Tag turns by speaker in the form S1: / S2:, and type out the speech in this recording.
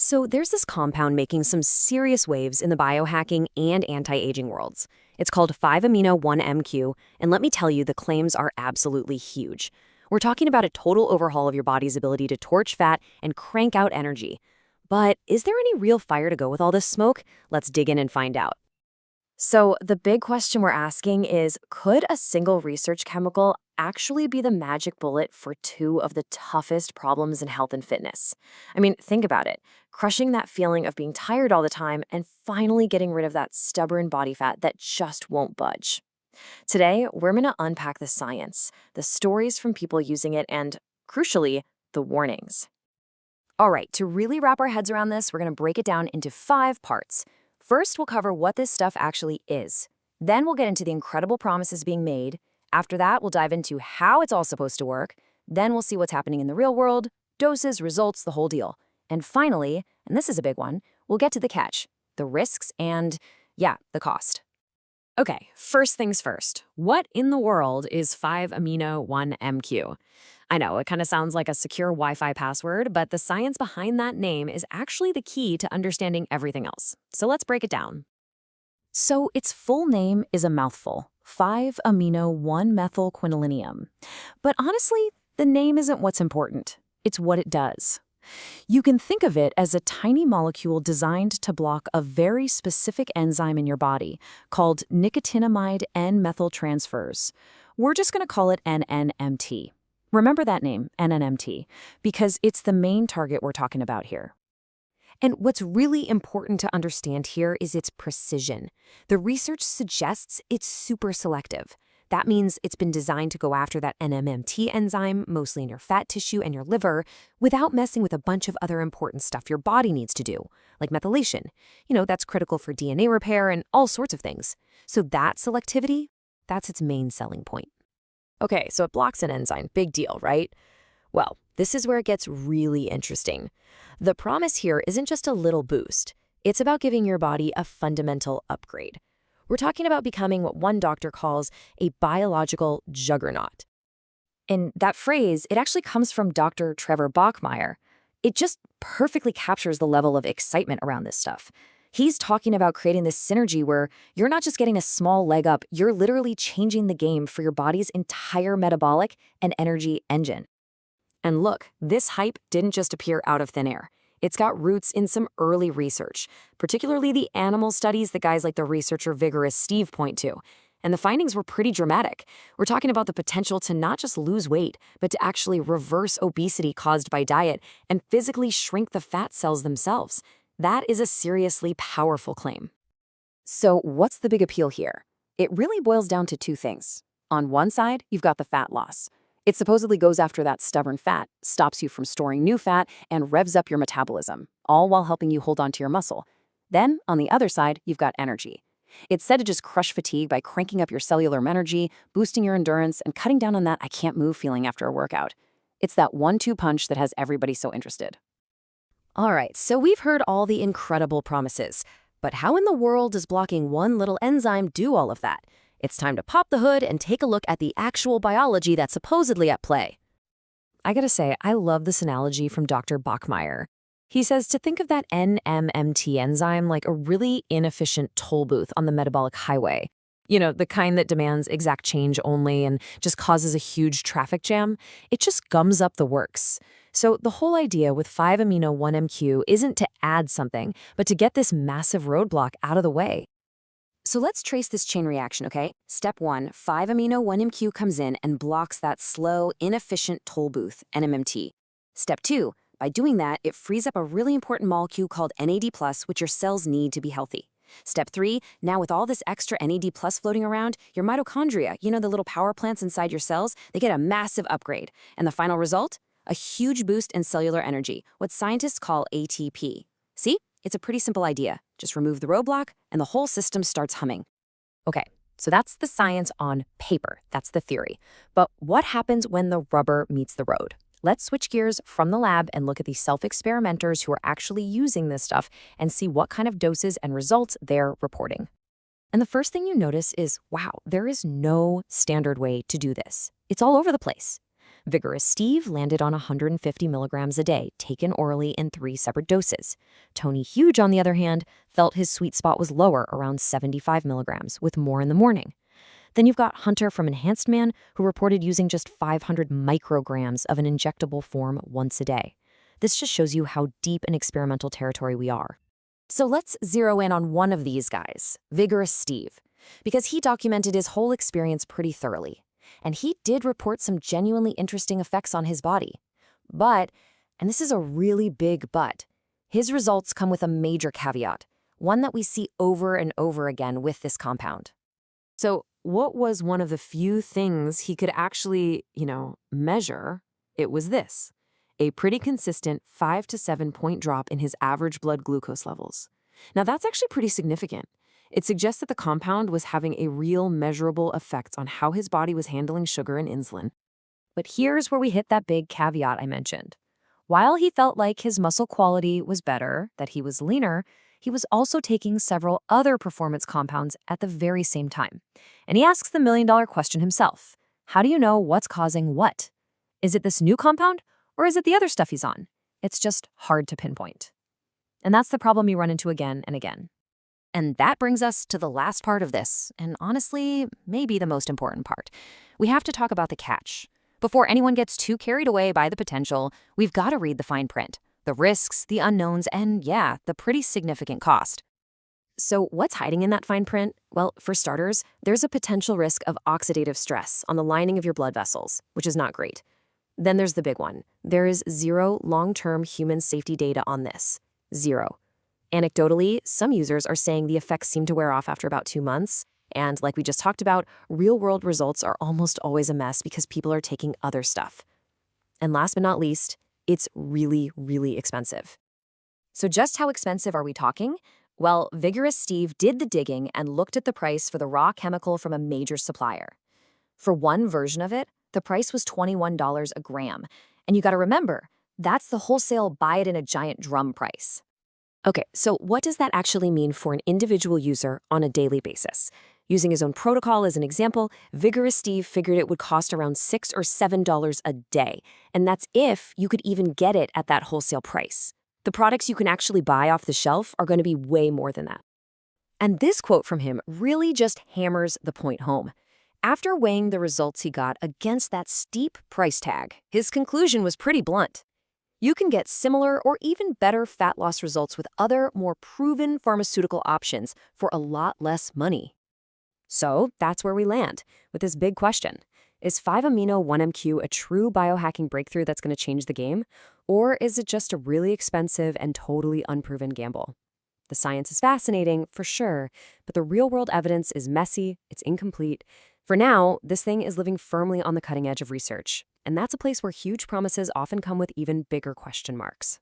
S1: So there's this compound making some serious waves in the biohacking and anti-aging worlds. It's called 5-amino-1-MQ, and let me tell you, the claims are absolutely huge. We're talking about a total overhaul of your body's ability to torch fat and crank out energy. But is there any real fire to go with all this smoke? Let's dig in and find out. So the big question we're asking is, could a single research chemical actually be the magic bullet for two of the toughest problems in health and fitness? I mean, think about it. Crushing that feeling of being tired all the time and finally getting rid of that stubborn body fat that just won't budge. Today, we're going to unpack the science, the stories from people using it, and, crucially, the warnings. All right, to really wrap our heads around this, we're going to break it down into 5 parts. First, we'll cover what this stuff actually is. Then we'll get into the incredible promises being made. After that, we'll dive into how it's all supposed to work. Then we'll see what's happening in the real world, doses, results, the whole deal. And finally, and this is a big one, we'll get to the catch, the risks, and, yeah, the cost. Okay, first things first. What in the world is 5-amino-1-MQ? I know, it kind of sounds like a secure Wi-Fi password, but the science behind that name is actually the key to understanding everything else. So let's break it down. So its full name is a mouthful, 5-amino-1-methylquinolineium. But honestly, the name isn't what's important. It's what it does. You can think of it as a tiny molecule designed to block a very specific enzyme in your body called nicotinamide N-methyltransferase. We're just going to call it NNMT. Remember that name, NNMT, because it's the main target we're talking about here. And what's really important to understand here is its precision. The research suggests it's super selective. That means it's been designed to go after that NMMT enzyme, mostly in your fat tissue and your liver, without messing with a bunch of other important stuff your body needs to do, like methylation. That's critical for DNA repair and all sorts of things. So that selectivity, that's its main selling point. Okay, so it blocks an enzyme. Big deal, right? Well, this is where it gets really interesting. The promise here isn't just a little boost. It's about giving your body a fundamental upgrade. We're talking about becoming what one doctor calls a biological juggernaut. And that phrase, it actually comes from Dr. Trevor Bachmeyer. It just perfectly captures the level of excitement around this stuff. He's talking about creating this synergy where you're not just getting a small leg up, you're literally changing the game for your body's entire metabolic and energy engine. And look, this hype didn't just appear out of thin air. It's got roots in some early research, particularly the animal studies that guys like the researcher Vigorous Steve point to. And the findings were pretty dramatic. We're talking about the potential to not just lose weight, but to actually reverse obesity caused by diet and physically shrink the fat cells themselves. That is a seriously powerful claim. So what's the big appeal here? It really boils down to 2 things. On one side, you've got the fat loss. It supposedly goes after that stubborn fat, stops you from storing new fat, and revs up your metabolism, all while helping you hold onto your muscle. Then, on the other side, you've got energy. It's said to just crush fatigue by cranking up your cellular energy, boosting your endurance, and cutting down on that I can't move feeling after a workout. It's that 1-2 punch that has everybody so interested. All right, so we've heard all the incredible promises. But how in the world does blocking one little enzyme do all of that? It's time to pop the hood and take a look at the actual biology that's supposedly at play. I gotta say, I love this analogy from Dr. Bachmeyer. He says to think of that NMMT enzyme like a really inefficient toll booth on the metabolic highway. The kind that demands exact change only and just causes a huge traffic jam. It just gums up the works. So the whole idea with 5-amino-1-MQ isn't to add something, but to get this massive roadblock out of the way. So let's trace this chain reaction, okay? Step 1, 5-amino-1-MQ comes in and blocks that slow, inefficient toll booth, NMMT. Step 2, by doing that, it frees up a really important molecule called NAD+, which your cells need to be healthy. Step 3, now with all this extra NAD+ floating around, your mitochondria, the little power plants inside your cells, they get a massive upgrade. And the final result? A huge boost in cellular energy, what scientists call ATP. See? It's a pretty simple idea. Just remove the roadblock, and the whole system starts humming. Okay, so that's the science on paper. That's the theory. But what happens when the rubber meets the road? Let's switch gears from the lab and look at these self-experimenters who are actually using this stuff and see what kind of doses and results they're reporting. And the first thing you notice is, wow, there is no standard way to do this. It's all over the place. Vigorous Steve landed on 150 milligrams a day, taken orally in 3 separate doses. Tony Huge, on the other hand, felt his sweet spot was lower, around 75 milligrams, with more in the morning. Then you've got Hunter from Enhanced Man, who reported using just 500 micrograms of an injectable form once a day. This just shows you how deep in experimental territory we are. So let's zero in on one of these guys, Vigorous Steve, because he documented his whole experience pretty thoroughly. And he did report some genuinely interesting effects on his body. But, and this is a really big but, his results come with a major caveat, one that we see over and over again with this compound. So what was one of the few things he could actually, measure? It was this: a pretty consistent 5 to 7 point drop in his average blood glucose levels. Now that's actually pretty significant. It suggests that the compound was having a real measurable effect on how his body was handling sugar and insulin. But here's where we hit that big caveat I mentioned. While he felt like his muscle quality was better, that he was leaner, he was also taking several other performance compounds at the very same time. And he asks the million-dollar question himself. How do you know what's causing what? Is it this new compound, or is it the other stuff he's on? It's just hard to pinpoint. And that's the problem you run into again and again. And that brings us to the last part of this, and honestly, maybe the most important part. We have to talk about the catch. Before anyone gets too carried away by the potential, we've got to read the fine print, the risks, the unknowns, and yeah, the pretty significant cost. So what's hiding in that fine print? Well, for starters, there's a potential risk of oxidative stress on the lining of your blood vessels, which is not great. Then there's the big one. There is zero long-term human safety data on this. Zero. Anecdotally, some users are saying the effects seem to wear off after about 2 months. And like we just talked about, real-world results are almost always a mess because people are taking other stuff. And last but not least, it's really, really expensive. So just how expensive are we talking? Well, Vigorous Steve did the digging and looked at the price for the raw chemical from a major supplier. For one version of it, the price was $21 a gram. And you gotta remember, that's the wholesale buy it in a giant drum price. Okay, so what does that actually mean for an individual user on a daily basis? Using his own protocol as an example, Vigorous Steve figured it would cost around $6 or $7 a day, and that's if you could even get it at that wholesale price. The products you can actually buy off the shelf are going to be way more than that. And this quote from him really just hammers the point home. After weighing the results he got against that steep price tag, his conclusion was pretty blunt. You can get similar or even better fat loss results with other, more proven pharmaceutical options for a lot less money. So that's where we land with this big question. Is 5-amino 1MQ a true biohacking breakthrough that's going to change the game? Or is it just a really expensive and totally unproven gamble? The science is fascinating, for sure, but the real-world evidence is messy, it's incomplete. For now, this thing is living firmly on the cutting edge of research. And that's a place where huge promises often come with even bigger question marks.